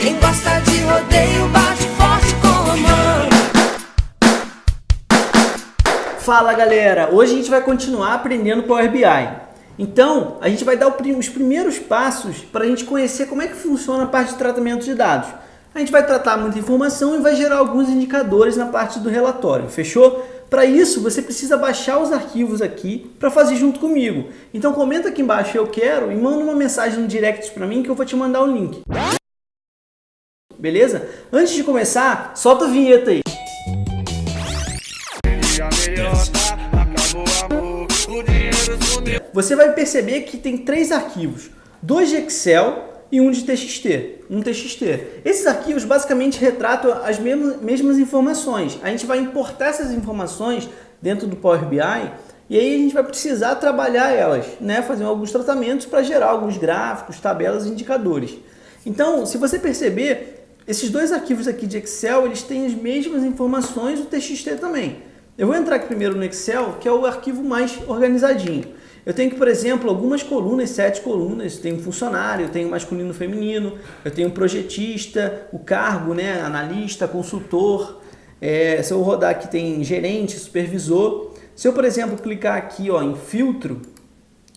Quem gosta de rodeio bate forte com a mão. Fala galera, hoje a gente vai continuar aprendendo Power BI. Então, a gente vai dar os primeiros passos para a gente conhecer como é que funciona a parte de tratamento de dados. A gente vai tratar muita informação e vai gerar alguns indicadores na parte do relatório, fechou? Para isso, você precisa baixar os arquivos aqui para fazer junto comigo. Então comenta aqui embaixo eu quero e manda uma mensagem no direct para mim que eu vou te mandar o link. Beleza? Antes de começar, solta a vinheta aí. Você vai perceber que tem 3 arquivos, 2 de Excel e um de TXT. Esses arquivos basicamente retratam as mesmas informações. A gente vai importar essas informações dentro do Power BI e aí a gente vai precisar trabalhar elas, né? Fazer alguns tratamentos para gerar alguns gráficos, tabelas e indicadores. Então, se você perceber, esses 2 arquivos aqui de Excel, eles têm as mesmas informações do TXT também. Eu vou entrar aqui primeiro no Excel, que é o arquivo mais organizadinho. Eu tenho aqui, por exemplo, algumas colunas, 7 colunas. Tenho funcionário, eu tenho masculino e feminino, eu tenho projetista, o cargo, né, analista, consultor. Se eu rodar aqui tem gerente, supervisor. Se eu, por exemplo, clicar aqui ó, em filtro,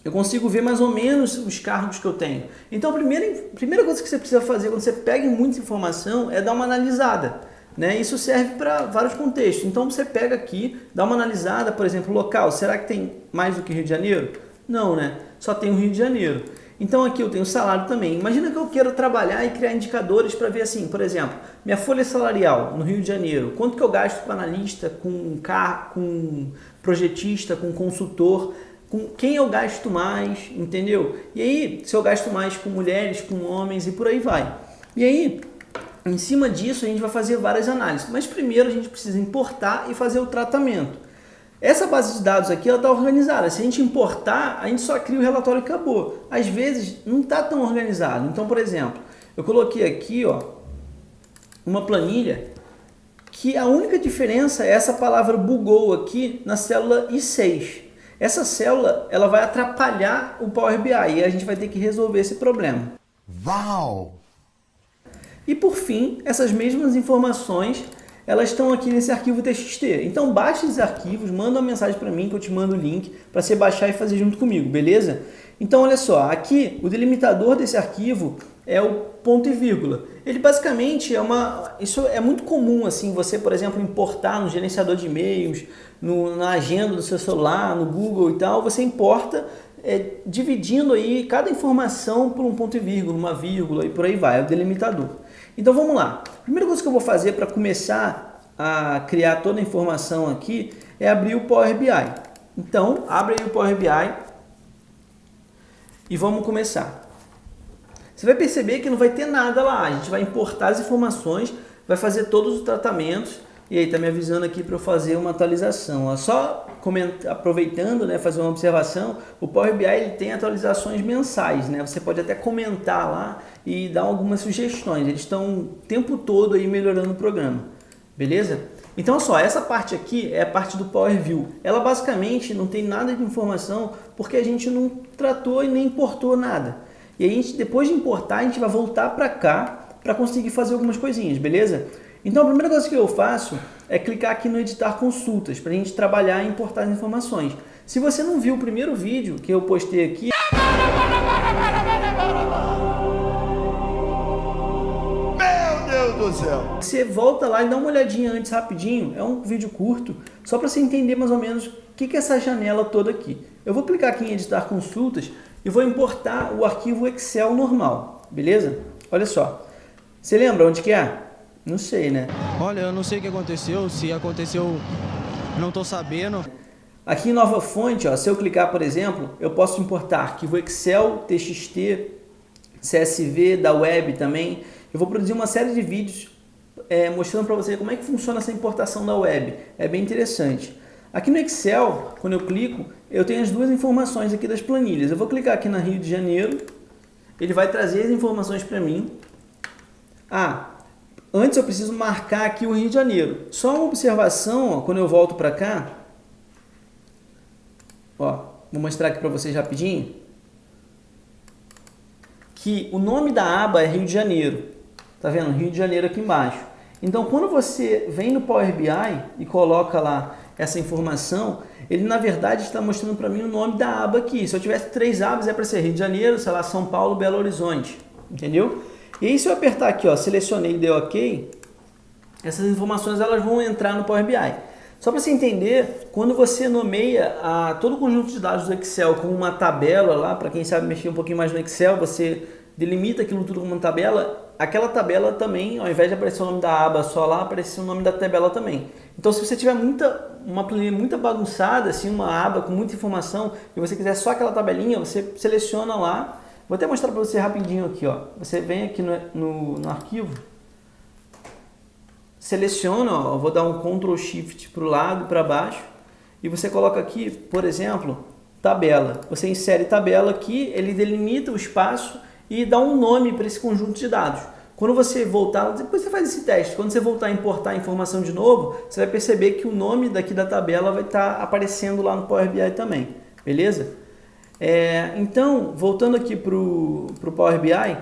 eu consigo ver mais ou menos os cargos que eu tenho. Então, a primeira coisa que você precisa fazer quando você pega muita informação é dar uma analisada. Né? Isso serve para vários contextos. Então você pega aqui, dá uma analisada, por exemplo, local. Será que tem mais do que Rio de Janeiro? Não, né? Só tem o Rio de Janeiro. Então aqui eu tenho salário também. Imagina que eu quero trabalhar e criar indicadores para ver assim, por exemplo, minha folha salarial no Rio de Janeiro. Quanto que eu gasto com analista, com projetista, com consultor, com quem eu gasto mais, entendeu? E aí, se eu gasto mais com mulheres, com homens e por aí vai. E aí, em cima disso, a gente vai fazer várias análises, mas primeiro a gente precisa importar e fazer o tratamento. Essa base de dados aqui está organizada. Se a gente importar, a gente só cria o relatório e acabou. Às vezes, não está tão organizado. Então, por exemplo, eu coloquei aqui ó, uma planilha que a única diferença é essa palavra bugou aqui na célula I6. Essa célula ela vai atrapalhar o Power BI e a gente vai ter que resolver esse problema. Uau! E por fim, essas mesmas informações, elas estão aqui nesse arquivo TXT. Então baixa esses arquivos, manda uma mensagem para mim que eu te mando o link para você baixar e fazer junto comigo, beleza? Então olha só, aqui o delimitador desse arquivo é o ponto e vírgula. Ele basicamente isso é muito comum assim, você por exemplo importar no gerenciador de e-mails, na agenda do seu celular, no Google e tal, você importa dividindo aí cada informação por um ponto e vírgula, uma vírgula e por aí vai, é o delimitador. Então vamos lá. A primeira coisa que eu vou fazer para começar a criar toda a informação aqui é abrir o Power BI. Então, abre aí o Power BI e vamos começar. Você vai perceber que não vai ter nada lá. A gente vai importar as informações, vai fazer todos os tratamentos e aí está me avisando aqui para eu fazer uma atualização. Só aproveitando, né, fazer uma observação, o Power BI ele tem atualizações mensais, né? Você pode até comentar lá e dar algumas sugestões. Eles estão o tempo todo aí melhorando o programa, beleza? Então, olha só, essa parte aqui é a parte do Power View. Ela basicamente não tem nada de informação porque a gente não tratou e nem importou nada. E aí, depois de importar, a gente vai voltar para cá para conseguir fazer algumas coisinhas, beleza? Então, a primeira coisa que eu faço é clicar aqui no editar consultas para a gente trabalhar e importar as informações. Se você não viu o primeiro vídeo que eu postei aqui, Meu Deus do céu! você volta lá e dá uma olhadinha antes rapidinho. É um vídeo curto, só para você entender mais ou menos o que é essa janela toda aqui. Eu vou clicar aqui em editar consultas e vou importar o arquivo Excel normal, beleza? Olha só, você lembra onde que é? Não sei, né? Olha, eu não sei o que aconteceu, se aconteceu, não tô sabendo. Aqui em nova fonte, ó, se eu clicar, por exemplo, eu posso importar arquivo Excel, TXT, CSV, da web também. Eu vou produzir uma série de vídeos mostrando para você como é que funciona essa importação da web. É bem interessante. Aqui no Excel, quando eu clico, eu tenho as duas informações aqui das planilhas. Eu vou clicar aqui na Rio de Janeiro, ele vai trazer as informações para mim. Antes eu preciso marcar aqui o Rio de Janeiro. Só uma observação, ó, quando eu volto para cá, ó, vou mostrar aqui para vocês rapidinho, que o nome da aba é Rio de Janeiro. Tá vendo? Rio de Janeiro aqui embaixo. Então, quando você vem no Power BI e coloca lá essa informação, ele na verdade está mostrando para mim o nome da aba aqui. Se eu tivesse 3 abas, é para ser Rio de Janeiro, sei lá, São Paulo, Belo Horizonte. Entendeu? E aí, se eu apertar aqui, ó, selecionei e dei OK, essas informações elas vão entrar no Power BI. Só para você entender, quando você nomeia todo o conjunto de dados do Excel com uma tabela lá, para quem sabe mexer um pouquinho mais no Excel, você delimita aquilo tudo como uma tabela, aquela tabela também, ao invés de aparecer o nome da aba só lá, aparece o nome da tabela também. Então, se você tiver uma planilha muito bagunçada, assim, uma aba com muita informação, e você quiser só aquela tabelinha, você seleciona lá. Vou até mostrar para você rapidinho aqui, ó. Você vem aqui no arquivo, seleciona, ó, vou dar um Ctrl Shift para o lado e para baixo, e você coloca aqui, por exemplo, tabela. Você insere tabela aqui, ele delimita o espaço e dá um nome para esse conjunto de dados. Quando você voltar, depois você faz esse teste, quando você voltar a importar a informação de novo, você vai perceber que o nome daqui da tabela vai estar aparecendo lá no Power BI também, beleza? Então, voltando aqui para o Power BI,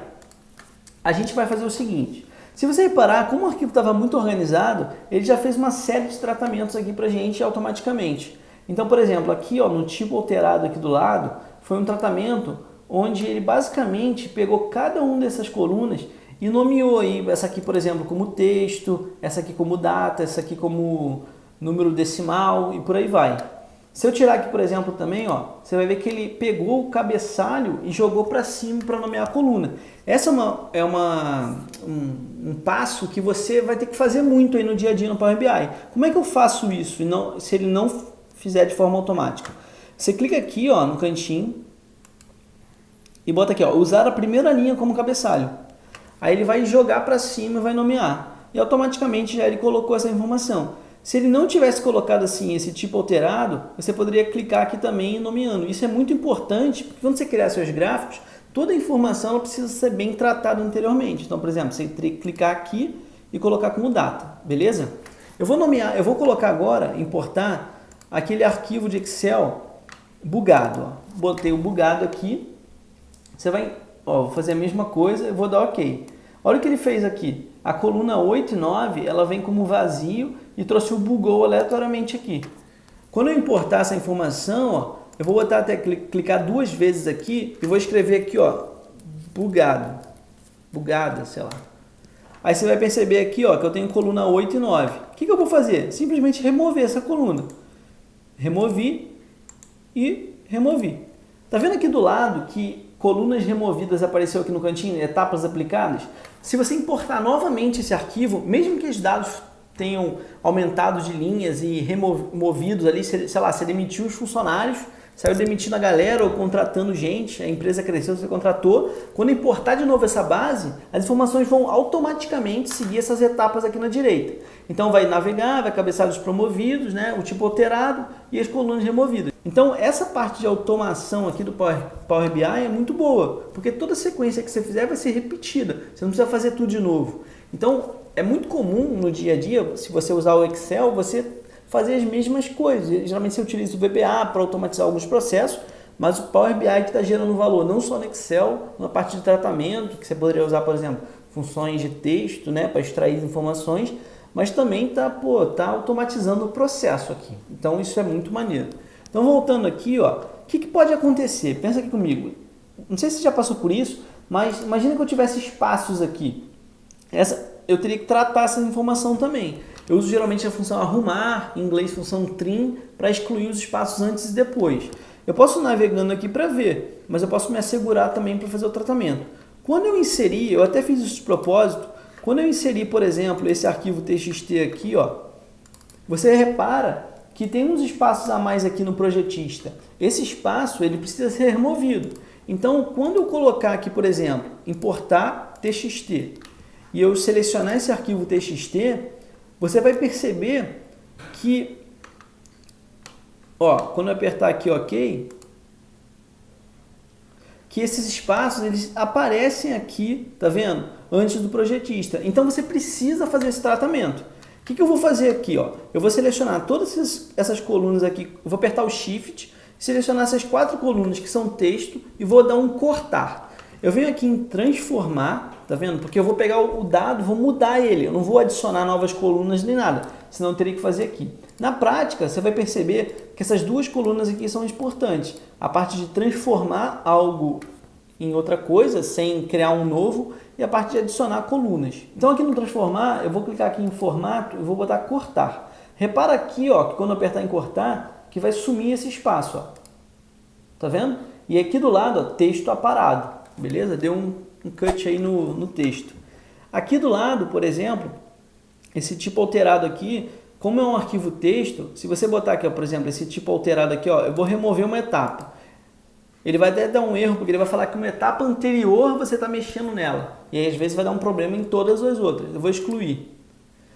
a gente vai fazer o seguinte. Se você reparar, como o arquivo estava muito organizado, ele já fez uma série de tratamentos aqui para a gente automaticamente. Então, por exemplo, aqui ó, no tipo alterado aqui do lado, foi um tratamento onde ele basicamente pegou cada uma dessas colunas e nomeou aí, essa aqui, por exemplo, como texto, essa aqui como data, essa aqui como número decimal e por aí vai. Se eu tirar aqui, por exemplo, também, ó, você vai ver que ele pegou o cabeçalho e jogou para cima para nomear a coluna. Essa é um passo que você vai ter que fazer muito aí no dia a dia no Power BI. Como é que eu faço isso se ele não fizer de forma automática? Você clica aqui ó, no cantinho e bota aqui, ó, usar a primeira linha como cabeçalho. Aí ele vai jogar para cima e vai nomear. E automaticamente já ele colocou essa informação. Se ele não tivesse colocado assim esse tipo alterado, você poderia clicar aqui também nomeando. Isso é muito importante, porque quando você criar seus gráficos, toda a informação ela precisa ser bem tratada anteriormente. Então, por exemplo, você teria que clicar aqui e colocar como data, beleza? Eu vou colocar agora, importar aquele arquivo de Excel bugado. Ó. Botei o bugado aqui. Você vai, vou fazer a mesma coisa, eu vou dar OK. Olha o que ele fez aqui. A coluna 8 e 9, ela vem como vazio e trouxe o bugou aleatoriamente aqui. Quando eu importar essa informação, ó, eu vou botar até clicar 2 vezes aqui e vou escrever aqui, ó, bugado. Bugada, sei lá. Aí você vai perceber aqui, ó, que eu tenho coluna 8 e 9. O que eu vou fazer? Simplesmente remover essa coluna. Removi e removi. Tá vendo aqui do lado que colunas removidas apareceu aqui no cantinho, etapas aplicadas? Se você importar novamente esse arquivo, mesmo que os dados tenham aumentado de linhas e removidos ali, sei lá, você demitiu os funcionários, saiu demitindo a galera ou contratando gente, a empresa cresceu, você contratou. Quando importar de novo essa base, as informações vão automaticamente seguir essas etapas aqui na direita. Então vai navegar, vai cabeçalhos os promovidos, né, o tipo alterado e as colunas removidas. Então essa parte de automação aqui do Power BI é muito boa, porque toda sequência que você fizer vai ser repetida, você não precisa fazer tudo de novo. Então é muito comum no dia a dia, se você usar o Excel, você fazer as mesmas coisas. Geralmente você utiliza o VBA para automatizar alguns processos, mas o Power BI que está gerando valor não só no Excel, na parte de tratamento, que você poderia usar, por exemplo, funções de texto, né, para extrair informações, mas também tá automatizando o processo aqui. Então isso é muito maneiro. Então voltando aqui, ó, o que pode acontecer? Pensa aqui comigo. Não sei se você já passou por isso, mas imagina que eu tivesse espaços aqui. Eu teria que tratar essa informação também. Eu uso geralmente a função arrumar, em inglês função trim, para excluir os espaços antes e depois. Eu posso ir navegando aqui para ver, mas eu posso me assegurar também para fazer o tratamento. Quando eu inseri, eu até fiz isso de propósito, quando eu inseri, por exemplo, esse arquivo txt aqui, ó, você repara que tem uns espaços a mais aqui no projetista. Esse espaço ele precisa ser removido. Então, quando eu colocar aqui, por exemplo, importar txt, e eu selecionar esse arquivo txt, você vai perceber que, ó, quando eu apertar aqui OK, que esses espaços eles aparecem aqui, tá vendo? Antes do projetista. Então você precisa fazer esse tratamento. O que eu vou fazer aqui, ó? Eu vou selecionar todas essas colunas aqui, eu vou apertar o Shift, selecionar essas 4 colunas que são texto e vou dar um cortar. Eu venho aqui em transformar, tá vendo? Porque eu vou pegar o dado, vou mudar ele, eu não vou adicionar novas colunas nem nada, senão eu teria que fazer aqui. Na prática, você vai perceber que essas duas colunas aqui são importantes. A parte de transformar algo em outra coisa, sem criar um novo, e a parte de adicionar colunas. Então aqui no transformar, eu vou clicar aqui em formato e vou botar cortar. Repara aqui, ó, que quando eu apertar em cortar, que vai sumir esse espaço, ó. Tá vendo? E aqui do lado, ó, texto aparado, beleza? Deu um cut aí no texto. Aqui do lado, por exemplo, esse tipo alterado aqui, como é um arquivo texto, se você botar aqui, ó, por exemplo, esse tipo alterado aqui, ó, eu vou remover uma etapa. Ele vai até dar um erro, porque ele vai falar que uma etapa anterior você está mexendo nela. E aí, às vezes, vai dar um problema em todas as outras. Eu vou excluir.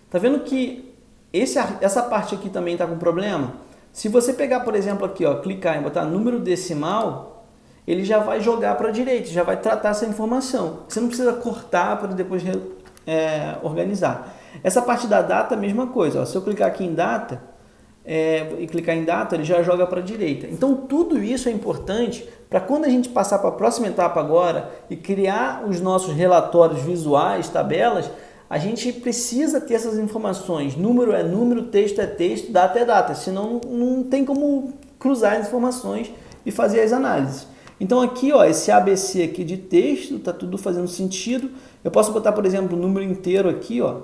Tá vendo que essa parte aqui também está com problema? Se você pegar, por exemplo, aqui, ó, clicar e botar número decimal, ele já vai jogar para a direita, já vai tratar essa informação. Você não precisa cortar para depois organizar. Essa parte da data, a mesma coisa. Ó. Se eu clicar aqui em data e clicar em data, ele já joga para a direita. Então, tudo isso é importante para quando a gente passar para a próxima etapa agora e criar os nossos relatórios visuais, tabelas, a gente precisa ter essas informações. Número é número, texto é texto, data é data. Senão, não tem como cruzar as informações e fazer as análises. Então, aqui, ó, esse ABC aqui de texto, está tudo fazendo sentido. Eu posso botar, por exemplo, o número inteiro aqui, ó,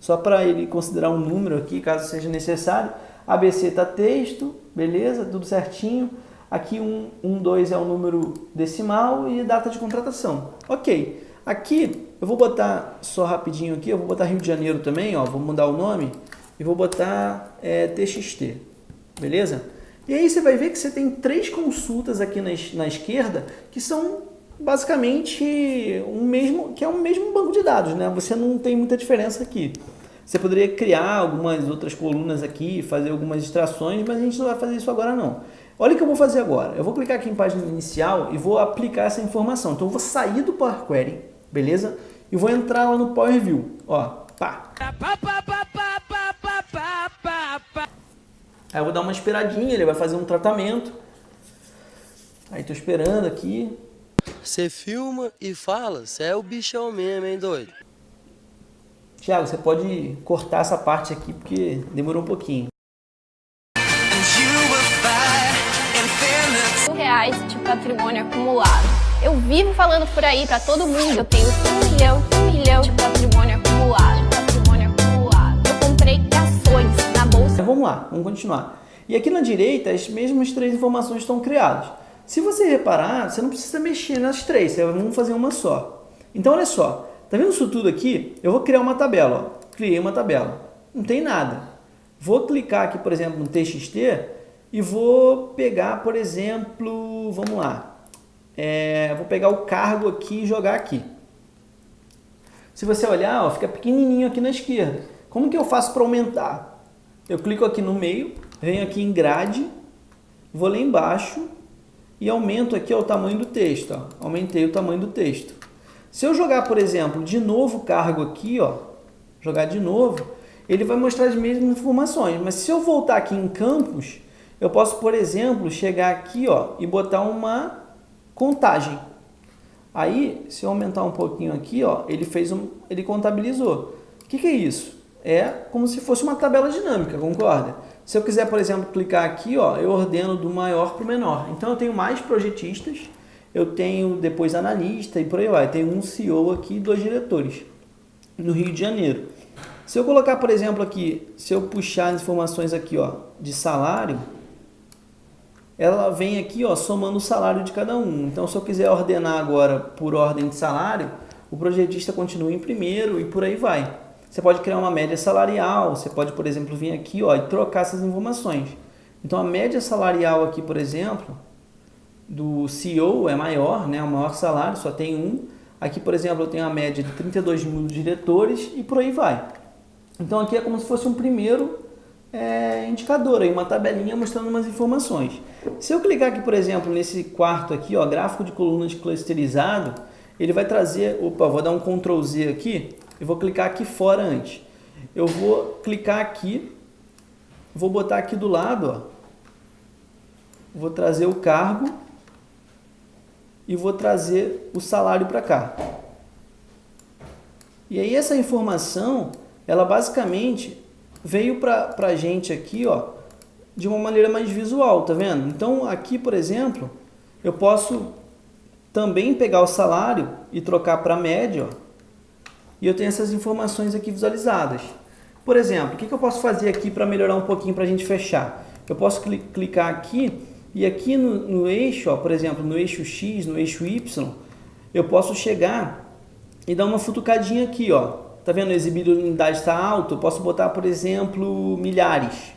só para ele considerar um número aqui, caso seja necessário. ABC está texto, beleza, tudo certinho. Aqui 2 é o número decimal e data de contratação. Ok. Aqui eu vou botar, só rapidinho aqui, eu vou botar Rio de Janeiro também, ó, vou mudar o nome e vou botar TXT, beleza? E aí você vai ver que você tem 3 consultas aqui na esquerda que são basicamente que é o mesmo banco de dados, né? Você não tem muita diferença aqui. Você poderia criar algumas outras colunas aqui, fazer algumas extrações, mas a gente não vai fazer isso agora não. Olha o que eu vou fazer agora. Eu vou clicar aqui em página inicial e vou aplicar essa informação. Então eu vou sair do Power Query, beleza? E vou entrar lá no Power View. Ó, pá. Aí eu vou dar uma esperadinha, ele vai fazer um tratamento. Aí tô esperando aqui. Você filma e fala, você é o bichão mesmo, hein, doido? Thiago, você pode cortar essa parte aqui porque demorou um pouquinho. R$1.000 de patrimônio acumulado. Eu vivo falando por aí pra todo mundo. Eu tenho 1 milhão de patrimônio acumulado. Eu comprei ações na bolsa. Então, vamos lá, vamos continuar. E aqui na direita, as mesmas 3 informações estão criadas. Se você reparar, você não precisa mexer nas 3, vamos fazer uma só. Então, olha só, tá vendo isso tudo aqui? Eu vou criar uma tabela, ó. Criei uma tabela. Não tem nada. Vou clicar aqui, por exemplo, no TXT e vou pegar, por exemplo, vamos lá. Vou pegar o cargo aqui e jogar aqui. Se você olhar, ó, fica pequenininho aqui na esquerda. Como que eu faço para aumentar? Eu clico aqui no meio, venho aqui em grade, vou lá embaixo e aumento aqui ó, o tamanho do texto. Ó. Aumentei o tamanho do texto. Se eu jogar, por exemplo, de novo o cargo aqui, ó, jogar de novo, ele vai mostrar as mesmas informações. Mas se eu voltar aqui em campos, eu posso, por exemplo, chegar aqui ó, e botar uma contagem. Aí, se eu aumentar um pouquinho aqui, ó, ele contabilizou. O que é isso? É como se fosse uma tabela dinâmica, concorda? Se eu quiser, por exemplo, clicar aqui, ó, eu ordeno do maior para o menor. Então, eu tenho mais projetistas, eu tenho depois analista e por aí vai. Tenho um CEO aqui e 2 diretores no Rio de Janeiro. Se eu colocar, por exemplo, aqui, se eu puxar as informações aqui, ó, de salário, ela vem aqui, ó, somando o salário de cada um. Então, se eu quiser ordenar agora por ordem de salário, o projetista continua em primeiro e por aí vai. Você pode criar uma média salarial, você pode, por exemplo, vir aqui ó, e trocar essas informações. Então, a média salarial aqui, por exemplo, do CEO é maior, né? O maior salário, só tem um. Aqui, por exemplo, eu tenho a média de 32 mil diretores e por aí vai. Então, aqui é como se fosse um primeiro indicador, aí, uma tabelinha mostrando umas informações. Se eu clicar aqui, por exemplo, nesse quarto aqui, ó, gráfico de colunas clusterizado, ele vai trazer, vou dar um Ctrl Z aqui, e vou clicar aqui fora antes. Eu vou clicar aqui, vou botar aqui do lado, ó, vou trazer o cargo, e vou trazer o salário para cá. E aí essa informação, ela basicamente veio para a gente aqui, ó, de uma maneira mais visual, tá vendo? Então aqui, por exemplo, eu posso também pegar o salário e trocar para a média, ó, e eu tenho essas informações aqui visualizadas. Por exemplo, o que eu posso fazer aqui para melhorar um pouquinho para a gente fechar? Eu posso clicar aqui e aqui no eixo, ó, por exemplo, no eixo X, no eixo Y, eu posso chegar e dar uma futucadinha aqui, ó. Tá vendo? Exibido unidade está alto, eu posso botar, por exemplo, milhares.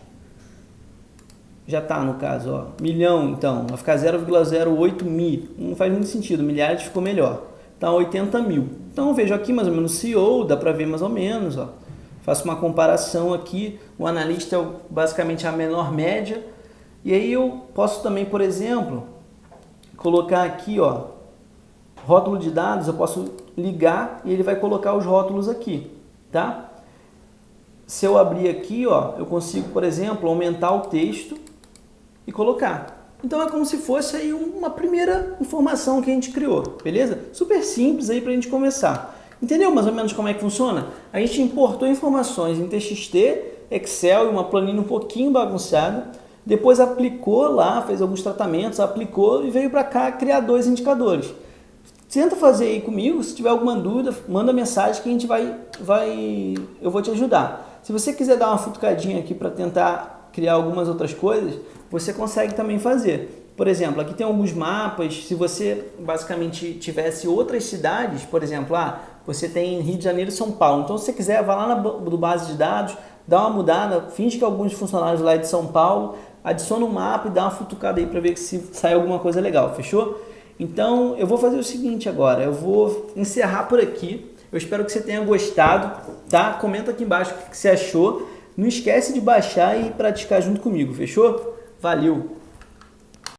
Já tá no caso, ó. Milhão, então, vai ficar 0,08 mil. Não faz muito sentido, milhares ficou melhor. Então, 80 mil. Então, eu vejo aqui mais ou menos o CEO, dá para ver mais ou menos, ó. Faço uma comparação aqui, o analista é basicamente a menor média. E aí eu posso também, por exemplo, colocar aqui, ó, rótulo de dados, eu posso ligar e ele vai colocar os rótulos aqui, tá? Se eu abrir aqui, ó, eu consigo, por exemplo, aumentar o texto e colocar. Então é como se fosse aí uma primeira informação que a gente criou, beleza? Super simples aí pra gente começar. Entendeu mais ou menos como é que funciona? A gente importou informações em TXT, Excel e uma planilha um pouquinho bagunçada, depois aplicou lá, fez alguns tratamentos, aplicou e veio para cá criar 2 indicadores. Tenta fazer aí comigo, se tiver alguma dúvida, manda mensagem que a gente eu vou te ajudar. Se você quiser dar uma futucadinha aqui para tentar criar algumas outras coisas, você consegue também fazer. Por exemplo, aqui tem alguns mapas, se você basicamente tivesse outras cidades, por exemplo, você tem Rio de Janeiro e São Paulo, então se você quiser, vai lá do base de dados, dá uma mudada, finge que alguns funcionários lá é de São Paulo, adiciona um mapa e dá uma futucada aí para ver se sai alguma coisa legal, fechou? Então eu vou fazer o seguinte agora, eu vou encerrar por aqui, eu espero que você tenha gostado, tá? Comenta aqui embaixo o que você achou, não esquece de baixar e praticar junto comigo, fechou? Valeu!